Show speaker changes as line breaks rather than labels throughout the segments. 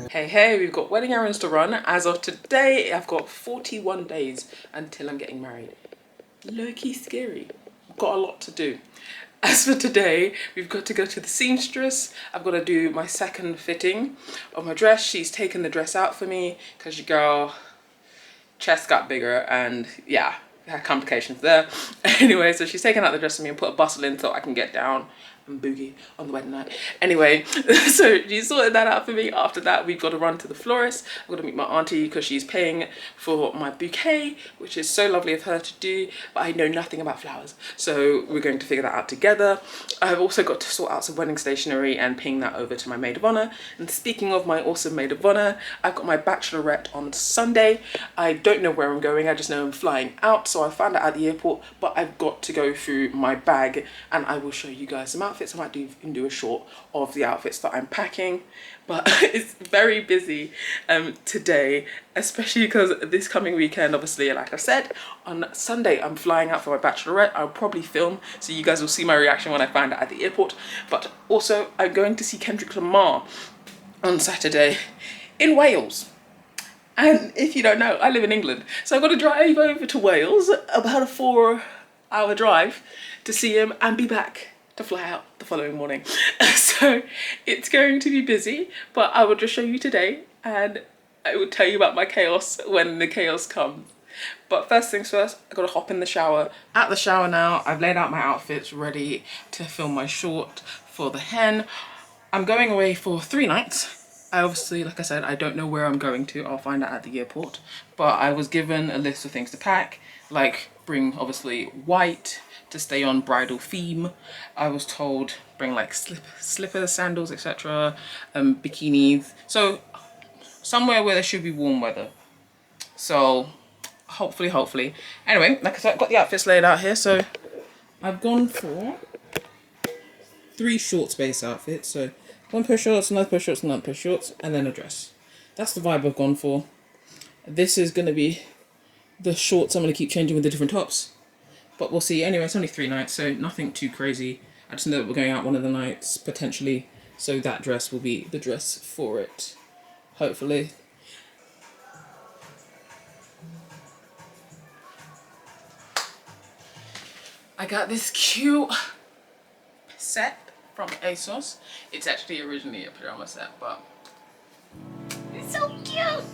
Hey, we've got wedding errands to run. As of today, I've got 41 days until I'm getting married. Low-key scary. I've got a lot to do. As for today, we've got to go to the seamstress. I've got to do my second fitting of my dress. She's taken the dress out for me because your girl chest got bigger and yeah, had complications there. Anyway, so she's taken out the dress for me and put a bustle in so I can get down and boogie on the wedding night. Anyway, so she sorted that out for me. After that, we've got to run to the florist. I've got to meet my auntie because she's paying for my bouquet, which is so lovely of her to do, but I know nothing about flowers. So we're going to figure that out together. I've also got to sort out some wedding stationery and ping that over to my maid of honor. And speaking of my awesome maid of honor, I've got my bachelorette on Sunday. I don't know where I'm going, I just know I'm flying out, so I found out at the airport, but I've got to go through my bag and I will show you guys some outfits. I might even do a short of the outfits that I'm packing, but it's very busy today, especially because this coming weekend, obviously, like I said, on Sunday I'm flying out for my bachelorette. I'll probably film, so you guys will see my reaction when I find out at the airport, but also I'm going to see Kendrick Lamar on Saturday in Wales. And if you don't know, I live in England. So I've got to drive over to Wales, about a 4-hour drive, to see him and be back to fly out the following morning. So it's going to be busy, but I will just show you today and I will tell you about my chaos when the chaos comes. But first things first, I gotta hop in the shower. At the shower now, I've laid out my outfits ready to film my short for the hen. I'm going away for 3 nights. I obviously, like I said, I don't know where I'm going to. I'll find out at the airport. But I was given a list of things to pack, like bring obviously white to stay on bridal theme. I was told bring like slippers, sandals, etc., bikinis. So somewhere where there should be warm weather. So hopefully. Anyway, like I said, I've got the outfits laid out here. So I've gone for 3 short space outfits. So 1 pair of shorts, another pair of shorts, another pair of shorts, and then a dress. That's the vibe I've gone for. This is going to be the shorts I'm going to keep changing with the different tops. But we'll see. Anyway, it's only 3 nights, so nothing too crazy. I just know that we're going out one of the nights, potentially. So that dress will be the dress for it. Hopefully. I got this cute set from ASOS. It's actually originally a pajama set, but it's so cute.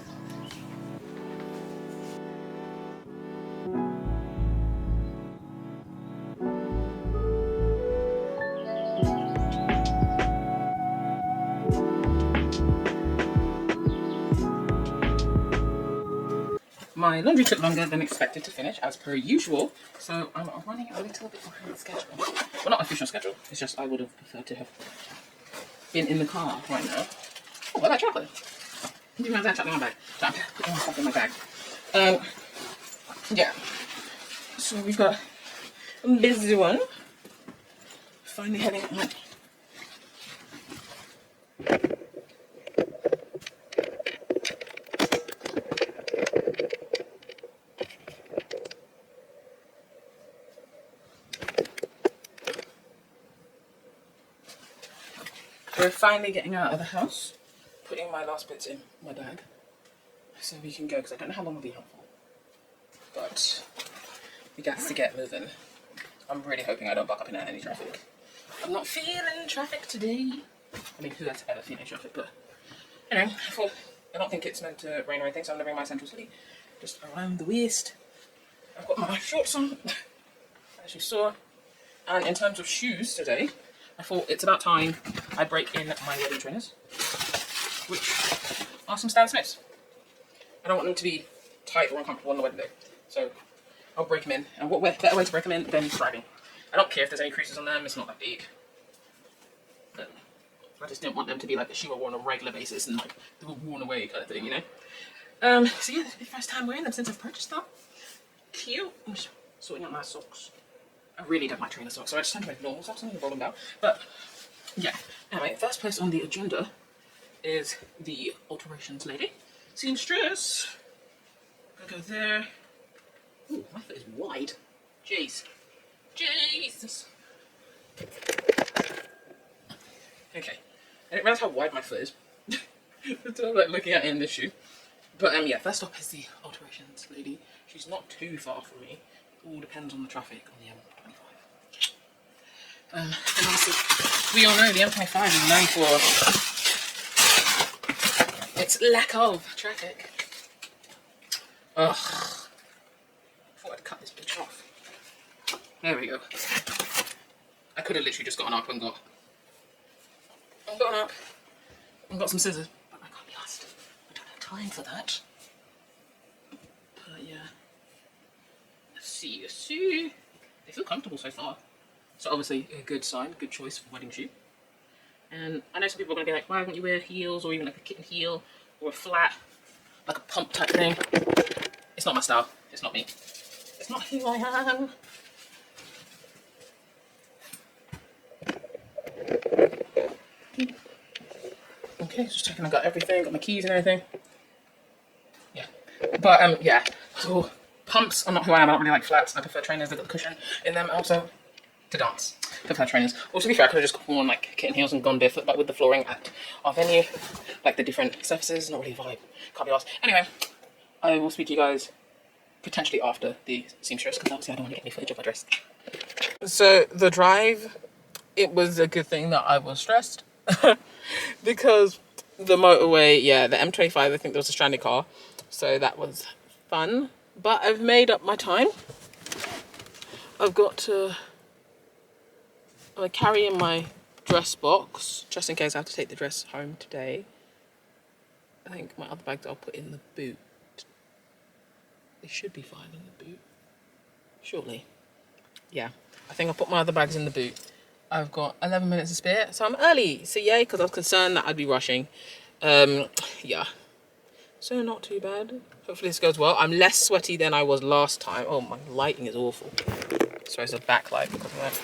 My laundry took longer than expected to finish, as per usual, so I'm running a little bit behind schedule. Well, not official schedule, it's just I would have preferred to have been in the car right now. Oh, I like chocolate. You have that chocolate in my bag. So I'm putting my stuff in my bag. Yeah. So we've got a busy one. Finally heading out. We're finally getting out of the house, putting my last bits in my bag, so we can go, because I don't know how long we'll be out for. But we got to get moving. I'm really hoping I don't buck up in any traffic. I'm not feeling traffic today. I mean, who has ever feeling traffic, but anyway, I don't think it's meant to rain or anything, so I'm going to bring my central hoodie just around the waist. I've got my shorts on, as you saw, and in terms of shoes today, I thought it's about time I break in my wedding trainers, which are some Stan Smiths. I don't want them to be tight or uncomfortable on the wedding day, so I'll break them in. And what better way to break them in than driving? I don't care if there's any creases on them, it's not that big. But I just didn't want them to be like the shoe I wore on a regular basis and like they were worn away kind of thing, you know? So yeah, this will be the first time wearing them since I've purchased them. Cute. I'm just sorting out my socks. I really don't like trainer socks, so I just tend to make normal socks and roll them down. But yeah, anyway, first place on the agenda is the alterations lady. Seamstress. I'll go there. Ooh, my foot is wide. Jeez. Jesus. Okay. I didn't realize how wide my foot is. So I'm like looking at it in this shoe. But yeah, first stop is the alterations lady. She's not too far from me. It all depends on the traffic on the M25. And also, we all know the M25 is known for its lack of traffic. Ugh. I thought I'd cut this bitch off. There we go. I could have literally just gotten up and got some scissors, but I can't be asked. I don't have time for that. But yeah. Let's see. They feel comfortable so far. So obviously a good sign, good choice for wedding shoe. And I know some people are going to be like, why wouldn't you wear heels or even like a kitten heel or a flat, like a pump type thing? It's not my style. It's not me. It's not who I am. Okay, just checking I got everything, got my keys and everything. Yeah. But yeah. So pumps are not who I am. I don't really like flats. I prefer trainers that got the cushion in them. Also to dance. I prefer trainers. Also, to be fair, I could have just worn like kitten heels and gone barefoot, but with the flooring at our venue, like the different surfaces, not really a vibe. Can't be asked. Anyway, I will speak to you guys potentially after the seamstress, because obviously I don't want to get any footage of my dress. So the drive, it was a good thing that I was stressed because the motorway, yeah, the M25, I think there was a stranded car, so that was fun. But I've made up my time. I've got to carry in my dress box just in case I have to take the dress home today. I think my other bags I'll put in the boot. They should be fine in the boot, surely. Yeah, I think I'll put my other bags in the boot. I've got 11 minutes to spare, so I'm early. So yay, because I was concerned that I'd be rushing. Yeah, so not too bad. Hopefully this goes well. I'm less sweaty than I was last time. Oh, my lighting is awful. Sorry, it's a backlight because of that.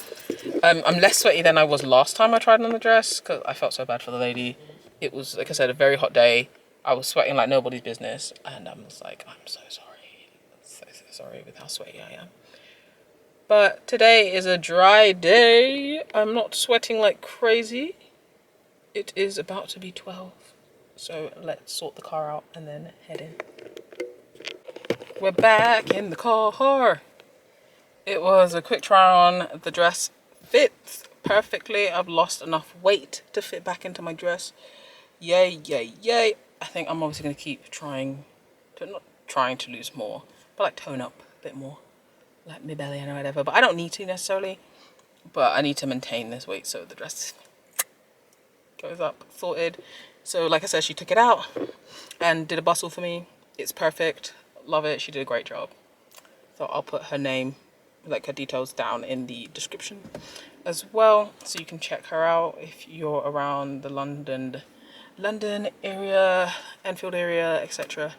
I'm less sweaty than I was last time I tried on the dress because I felt so bad for the lady. It was, like I said, a very hot day. I was sweating like nobody's business, and I was like, I'm so sorry. So sorry with how sweaty I am. But today is a dry day. I'm not sweating like crazy. It is about to be 12. So let's sort the car out and then head in. We're back in the car. It was a quick try on. The dress fits perfectly. I've lost enough weight to fit back into my dress. Yay, yay, yay. I think I'm obviously going to keep trying to, not trying to lose more, but like tone up a bit more. Like my belly and whatever. But I don't need to necessarily. But I need to maintain this weight so the dress goes up, sorted. So like I said, she took it out and did a bustle for me. It's perfect. Love it. She did a great job. So I'll put her name, like her details down in the description as well. So you can check her out if you're around the London area, Enfield area, etc.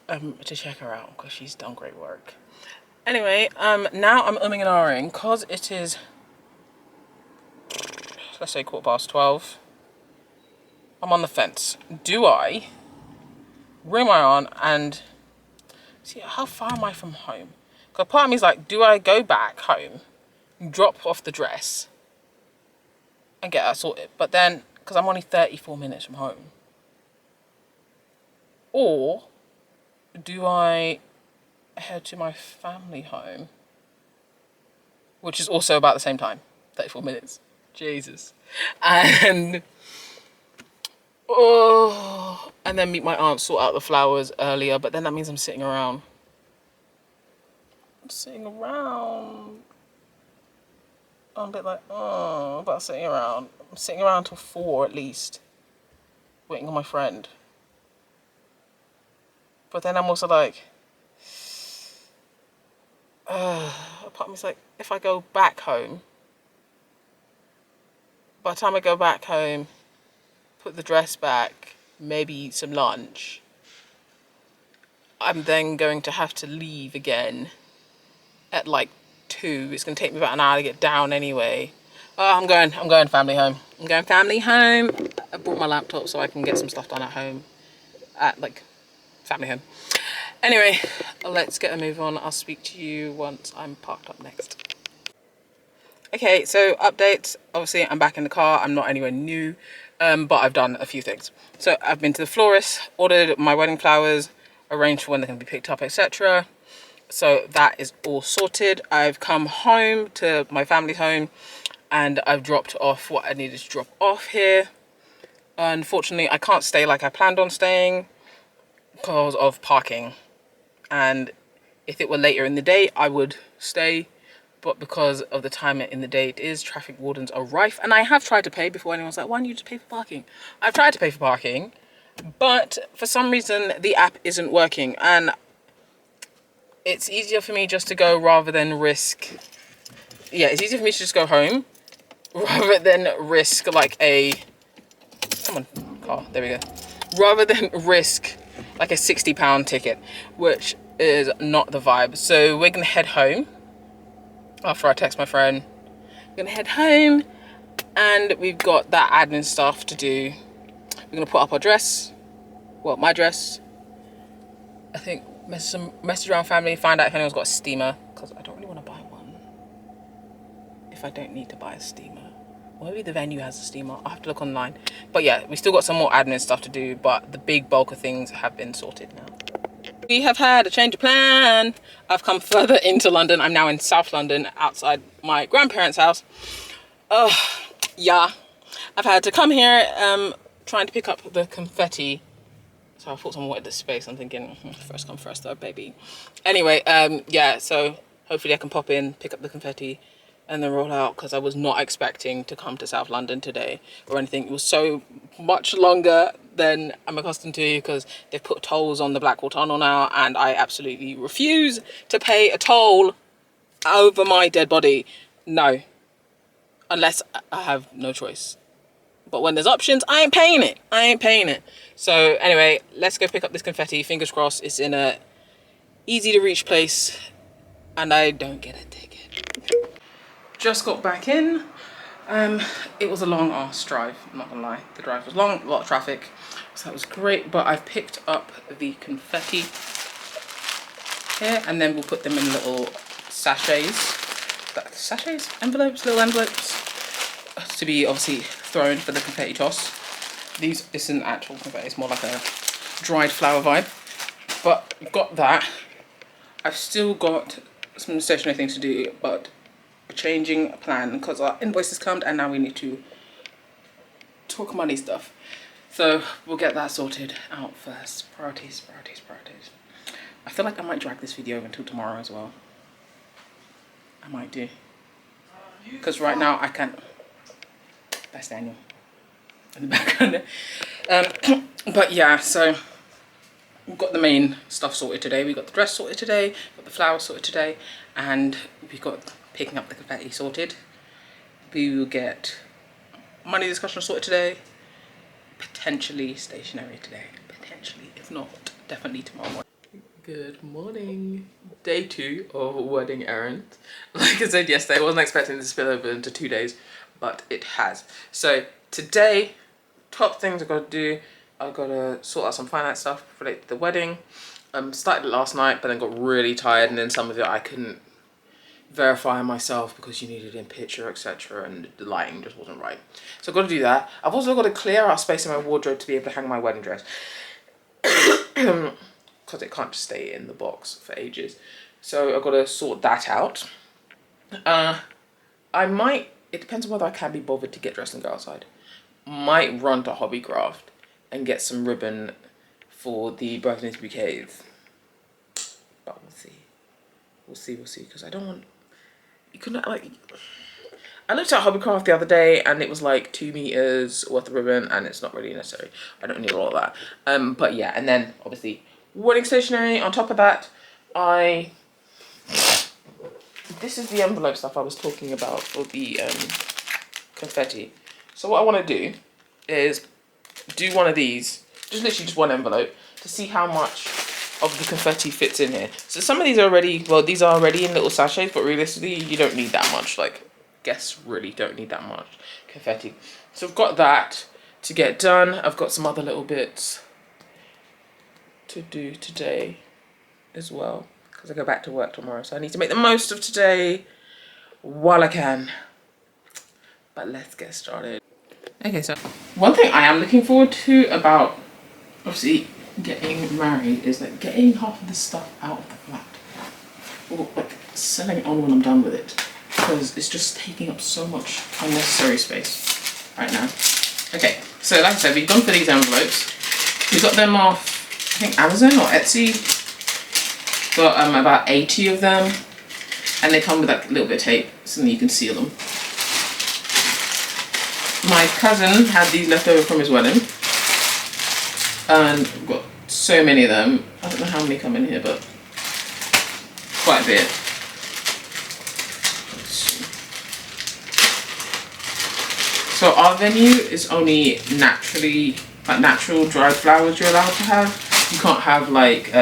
To check her out because she's done great work. Anyway, now I'm umming and ahhing because it is, let's say 12:15. I'm on the fence. Do I ring my aunt and see how far am I from home? Because part of me is like, do I go back home, drop off the dress, and get that sorted? But then, because I'm only 34 minutes from home, or do I head to my family home, which is also about the same time, 34 minutes. Jesus. And and then meet my aunt, sort out the flowers earlier, but then that means I'm sitting around. I'm a bit like, about sitting around. I'm sitting around till 4 at least, waiting on my friend. But then I'm also like, part of me's like, if I go back home, by the time I go back home, put the dress back, maybe eat some lunch, I'm then going to have to leave again at like 2. It's going to take me about an hour to get down anyway. I'm going family home. I'm going family home. I brought my laptop so I can get some stuff done at home. At like family home. Anyway, let's get a move on. I'll speak to you once I'm parked up next. Okay, so updates. Obviously, I'm back in the car. I'm not anywhere new, but I've done a few things. So I've been to the florist, ordered my wedding flowers, arranged for when they're going to be picked up, etc. So that is all sorted. I've come home to my family's home and I've dropped off what I needed to drop off here. Unfortunately, I can't stay like I planned on staying because of parking. And if it were later in the day, I would stay. But because of the time in the day it is, traffic wardens are rife. And I have tried to pay before anyone's like, why don't you just pay for parking? I've tried to pay for parking, but for some reason the app isn't working. And it's easier for me just to go rather than risk. Yeah, it's easier for me to just go home rather than risk like a, come on car, there we go. Rather than risk like a £60 ticket, which is not the vibe. So we're gonna head home. After I text my friend, I'm gonna head home and we've got that admin stuff to do. We're gonna put up our dress, well, my dress. I think message around family, find out if anyone's got a steamer, because I don't really want to buy one if I don't need to buy a steamer. Or maybe the venue has a steamer. I'll have to look online. But yeah, we still got some more admin stuff to do, but the big bulk of things have been sorted now. We have had a change of plan. I've come further into London. I'm now in South London, outside my grandparents' house. Oh, yeah. I've had to come here trying to pick up the confetti. So I thought someone wanted this space. I'm thinking, first come, first serve, baby. Anyway, yeah, so hopefully I can pop in, pick up the confetti, and then roll out, because I was not expecting to come to South London today or anything. It was so much longer than I'm accustomed to, because they've put tolls on the Blackwall Tunnel now, and I absolutely refuse to pay a toll over my dead body. No, unless I have no choice. But when there's options, I ain't paying it. I ain't paying it. So anyway, let's go pick up this confetti. Fingers crossed it's in a easy to reach place and I don't get a ticket. Just got back in. It was a long ass drive, I'm not gonna lie. The drive was long, a lot of traffic, so that was great. But I've picked up the confetti here, and then we'll put them in little sachets. Sachets? Envelopes? Little envelopes? To be obviously thrown for the confetti toss. This isn't actual confetti, it's more like a dried flower vibe. But I've got that. I've still got some stationery things to do, but changing plan because our invoices come and now we need to talk money stuff. So we'll get that sorted out first. Priorities, priorities, priorities. I feel like I might drag this video until tomorrow as well. I might do. Because right now I can't. That's Daniel in the background. But yeah, so we've got the main stuff sorted today. We got the dress sorted today, got the flowers sorted today, and we've got picking up the confetti sorted. We will get money discussion sorted today, potentially stationery today, potentially, if not, definitely tomorrow morning. Good morning. Day 2 of wedding errands. Like I said yesterday, I wasn't expecting this to spill over into 2 days, but it has. So today, top things I've got to do, I've got to sort out some finance stuff related to the wedding. Started it last night, but then got really tired, and then some of it I couldn't verify myself because you needed in picture, etc., and the lighting just wasn't right. So I've got to do that. I've also got to clear out space in my wardrobe to be able to hang my wedding dress. Because it can't just stay in the box for ages. So I've got to sort that out. I might, it depends on whether I can be bothered to get dressed and go outside. Might run to Hobbycraft and get some ribbon for the bridesmaids bouquets. But we'll see. We'll see, we'll see. Because I don't want, you couldn't, like, I looked at Hobbycraft the other day and it was like 2 meters worth of ribbon and it's not really necessary. I don't need all of that. But yeah, and then obviously wedding stationery. On top of that, this is the envelope stuff I was talking about for the confetti. So what I want to do is do one of these, just literally just one envelope, to see how much of the confetti fits in here. So some of these are already, well, these are already in little sachets, but realistically you don't need that much. Like, guests really don't need that much confetti. So I've got that to get done. I've got some other little bits to do today as well, because I go back to work tomorrow, so I need to make the most of today while I can. but let's get started. Okay, so one thing I am looking forward to about obviously getting married is like getting half of this stuff out of the flat, or like selling it on when I'm done with it, because it's just taking up so much unnecessary space right now. Okay, so like I said, we've gone for these envelopes. We got them off, I think, Amazon or Etsy. Got about 80 of them, and they come with like a little bit of tape so that you can seal them. My cousin had these left over from his wedding, and we've got so many of them. I don't know how many come in here, but quite a bit. So our venue is only naturally, like natural dried flowers you're allowed to have. You can't have like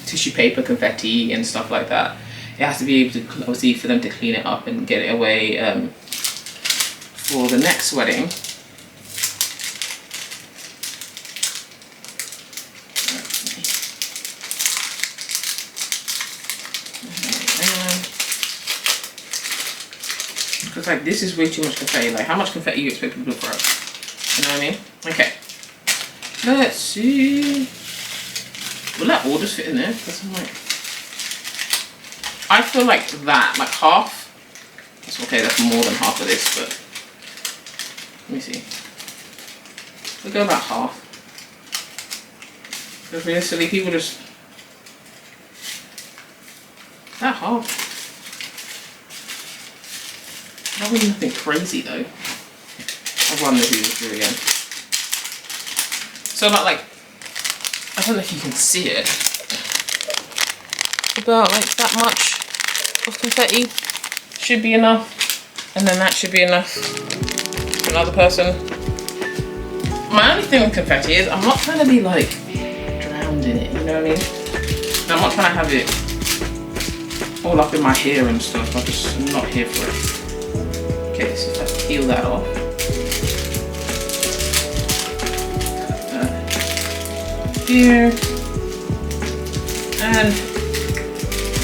tissue paper, confetti and stuff like that. It has to be able to, obviously, for them to clean it up and get it away for the next wedding. Because like this is way too much confetti. Like, how much confetti you expect people to throw? You know what I mean? Okay. Let's see. Will that all just fit in there? Because I'm like, I feel like that, like half. It's okay, that's more than half of this, but let me see. We'll go about half. Because realistically, people just, that half. Not really nothing crazy though. I'll run the Hoovers through again. So about like, I don't know if you can see it, about like that much of confetti should be enough, and then that should be enough for another person. My only thing with confetti is I'm not trying to be like drowned in it, you know what I mean? I'm not trying to have it all up in my hair and stuff. I'm not here for it. Okay, so if I peel that off. Here and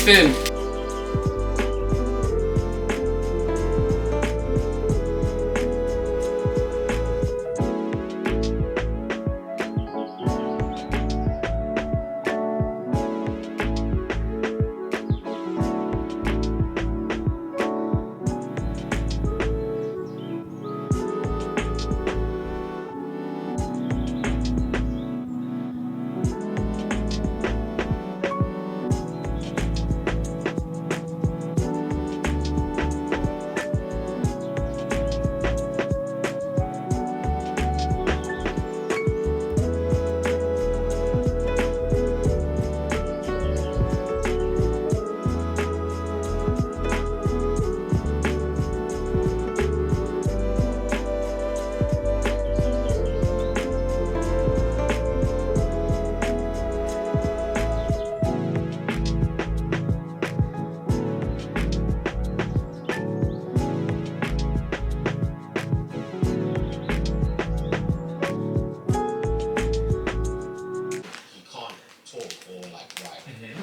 boom.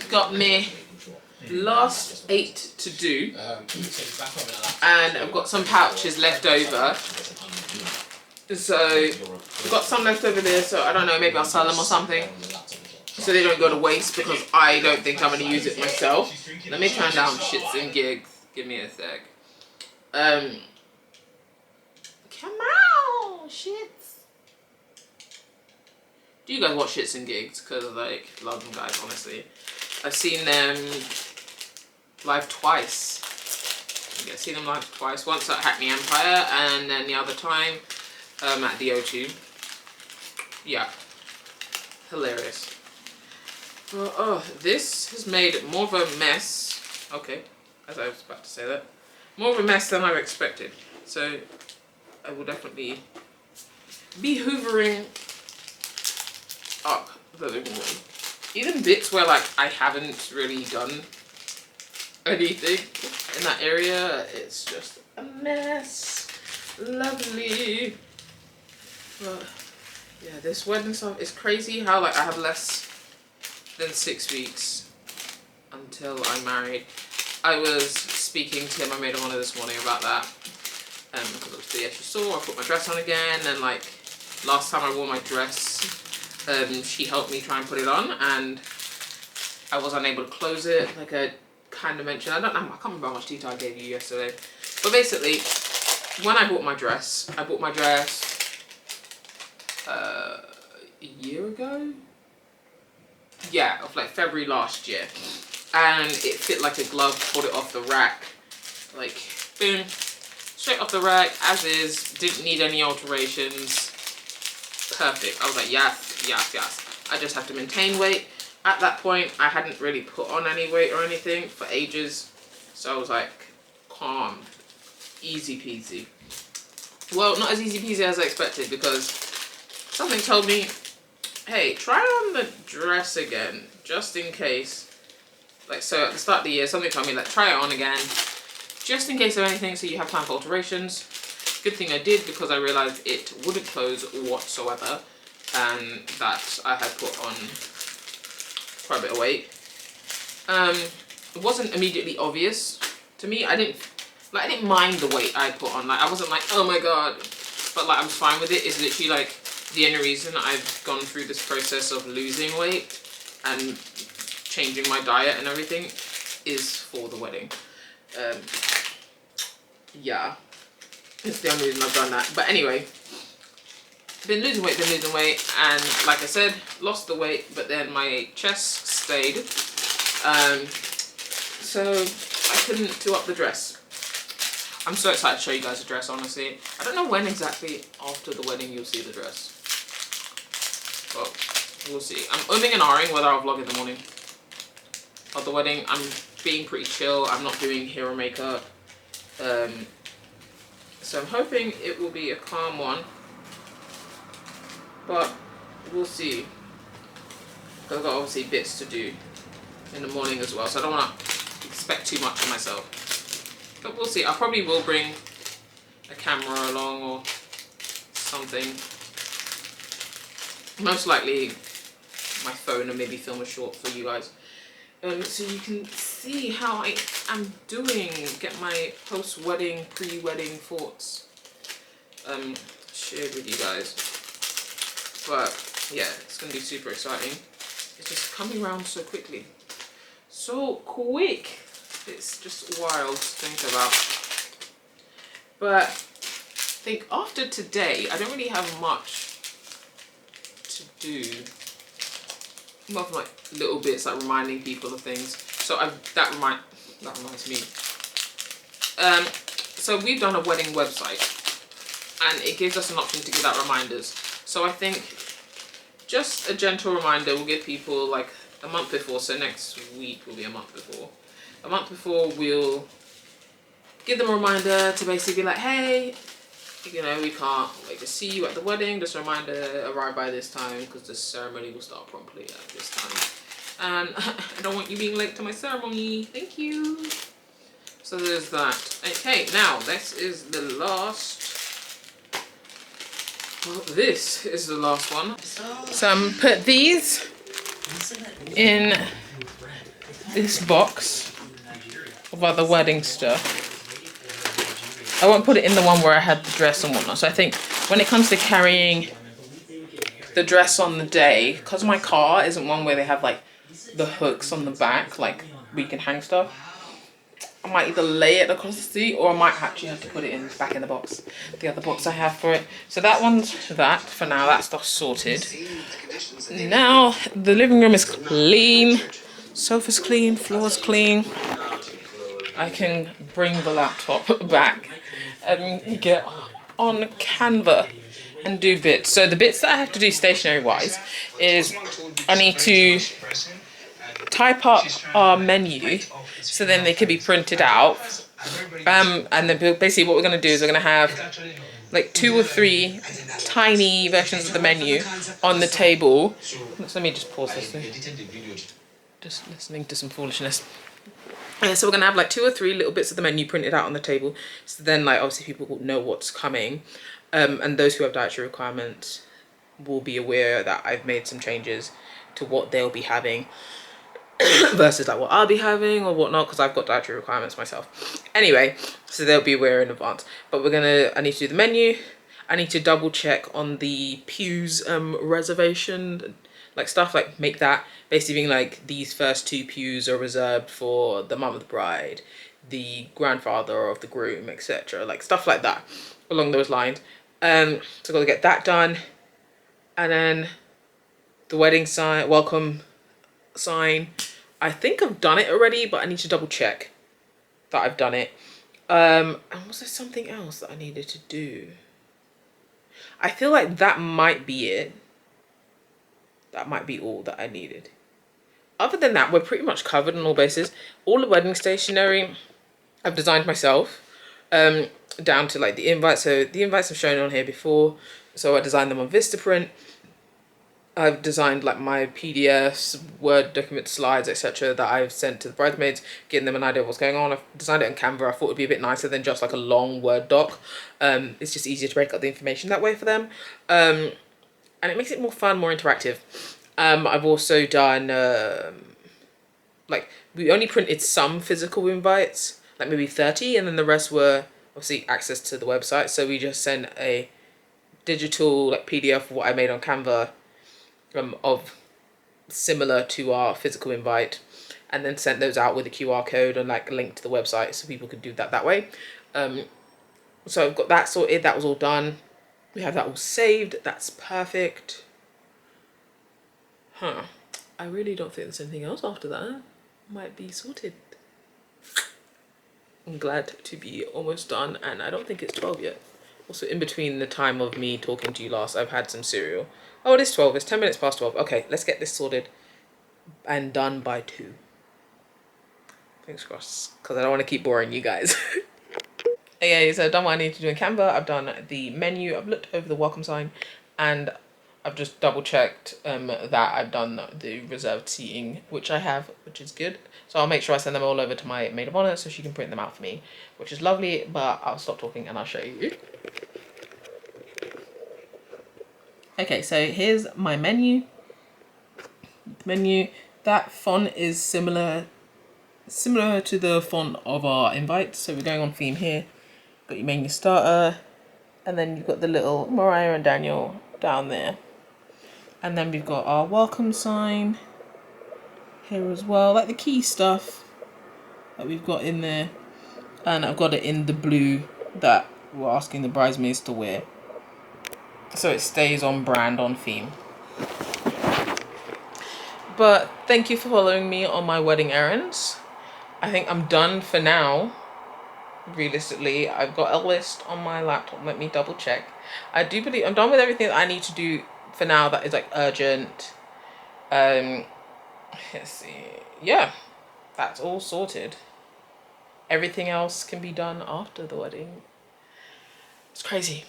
Got me last 8 to do, and I've got some pouches left over, so I've got some left over there, so I don't know, maybe I'll sell them or something so they don't go to waste, because I don't think I'm going to use it myself. Let me turn down shits and gigs, give me a sec. Come on, shits. Do you guys watch shits and gigs? Because like, love them guys, honestly. I've seen them live twice. I've seen them live twice. Once at Hackney Empire, and then the other time at the O2. Yeah, hilarious. But, oh, this has made more of a mess. Okay, as I was about to say that. More of a mess than I expected. So I will definitely be hoovering up the living room. Even bits where like I haven't really done anything in that area, it's just a mess. Lovely. But yeah, this wedding stuff is crazy how like I have less than 6 weeks until I'm married. I was speaking to my maid of honor this morning about that, Because obviously, as you saw, I put my dress on again, and like last time I wore my dress, she helped me try and put it on, and I was unable to close it, like I kind of mentioned. I can't remember how much detail I gave you yesterday, but basically, when I bought my dress a year ago. Yeah, of like February last year, and it fit like a glove. Pulled it off the rack, like boom, straight off the rack as is. Didn't need any alterations. Perfect. I was like, yes, yes, yes. I just have to maintain weight. At that point, I hadn't really put on any weight or anything for ages, so I was like, calm, easy peasy. Well, not as easy peasy as I expected, because something told me, hey, try on the dress again, just in case. Like, so at the start of the year, something told me, like, try it on again, just in case of anything, so you have time for alterations. Good thing I did, because I realised it wouldn't close whatsoever, and that I had put on quite a bit of weight. It wasn't immediately obvious to me. I didn't mind the weight I put on. Like, I wasn't like, oh my god, but like I was fine with it. It's literally like the only reason I've gone through this process of losing weight and changing my diet and everything is for the wedding. Yeah, it's the only reason I've done that. But anyway, been losing weight, and like I said, lost the weight, but then my chest stayed. So I couldn't do up the dress. I'm so excited to show you guys the dress, honestly. I don't know when exactly after the wedding you'll see the dress. Well, we'll see. I'm umming and ahhing whether I'll vlog in the morning of the wedding. I'm being pretty chill. I'm not doing hair or makeup. So I'm hoping it will be a calm one. But we'll see. I've got obviously bits to do in the morning as well, so I don't want to expect too much of myself. But we'll see. I probably will bring a camera along or something. Most likely my phone, and maybe film a short for you guys. So you can see how I am doing. Get my post-wedding, pre-wedding thoughts shared with you guys. But yeah, it's going to be super exciting. It's just coming around so quickly. So quick. It's just wild to think about. But I think after today, I don't really have much to do. More of like little bits, like reminding people of things. So that reminds me. So we've done a wedding website, and it gives us an option to give out reminders. So I think just a gentle reminder will give people like a month before. So next week will be a month before. A month before, we'll give them a reminder to basically be like, hey, you know, we can't wait to see you at the wedding. Just a reminder, arrive by this time, because the ceremony will start promptly at this time. And I don't want you being late to my ceremony. Thank you. So there's that. Okay, now this is the last. Well, this is the last one. So I'm put these in this box of other wedding stuff. I won't put it in the one where I had the dress and whatnot. So I think when it comes to carrying the dress on the day, because my car isn't one where they have like the hooks on the back, like we can hang stuff, I might either lay it across the seat, or I might actually have to put it back in the box, the other box I have for it. So that one's that for now. That stuff's sorted. Now the living room is clean, sofa's clean, floor's clean. I can bring the laptop back and get on Canva and do bits. So the bits that I have to do stationery wise is I need to type up our menu so then they could be printed out. And then basically what we're going to do is we're going to have like 2 or 3 tiny versions of the menu on the table. Let me just pause this thing. Just listening to some foolishness. So we're going to have like 2 or 3 little bits of the menu printed out on the table. So then like obviously people will know what's coming. And those who have dietary requirements will be aware that I've made some changes to what they'll be having. versus like what I'll be having or whatnot, because I've got dietary requirements myself. Anyway, so they'll be aware in advance. But I need to do the menu. I need to double check on the pews reservation, like stuff, like make that basically being like these first 2 pews are reserved for the mum of the bride, the grandfather of the groom, etc. Like stuff like that along those lines. So I've got to get that done. And then the wedding sign, welcome sign. I think I've done it already, but I need to double check that I've done it. And was there something else that I needed to do? I feel like that might be it. That might be all that I needed. Other than that, we're pretty much covered on all bases. All the wedding stationery I've designed myself, down to like the invites. So the invites I've shown on here before. So I designed them on Vistaprint. I've designed like my PDFs, Word document slides, etc. that I've sent to the bridesmaids, getting them an idea of what's going on. I've designed it on Canva. I thought it'd be a bit nicer than just like a long Word doc. It's just easier to break up the information that way for them. And it makes it more fun, more interactive. I've also done, like, we only printed some physical invites, like maybe 30, and then the rest were obviously access to the website. So we just sent a digital like PDF of what I made on Canva, of similar to our physical invite, and then sent those out with a QR code and like a link to the website so people could do that way. So I've got that sorted. That was all done. We have that all saved. That's perfect. I really don't think there's anything else after that. Might be sorted. I'm glad to be almost done, and I don't think it's 12 yet. Also, in between the time of me talking to you last, I've had some cereal. Oh, it is 12. It's 10 minutes past 12. Okay, let's get this sorted and done by 2. Fingers crossed, because I don't want to keep boring you guys. Okay, so I've done what I need to do in Canva. I've done the menu. I've looked over the welcome sign, and I've just double checked that I've done the reserved seating, which I have, which is good. So I'll make sure I send them all over to my maid of honor so she can print them out for me, which is lovely. But I'll stop talking and I'll show you. Okay, so here's my menu. That font is similar to the font of our invite. So we're going on theme here. Got your menu starter, and then you've got the little Mariah and Daniel down there. And then we've got our welcome sign here as well, like the key stuff that we've got in there. And I've got it in the blue that we're asking the bridesmaids to wear, so it stays on brand, on theme. But thank you for following me on my wedding errands. I think I'm done for now. Realistically, I've got a list on my laptop. Let me double check. I do believe I'm done with everything that I need to do for now that is like urgent. Let's see. Yeah, that's all sorted. Everything else can be done after the wedding. It's crazy.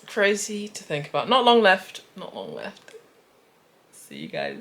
Crazy to think about. Not long left. Not long left. See you guys.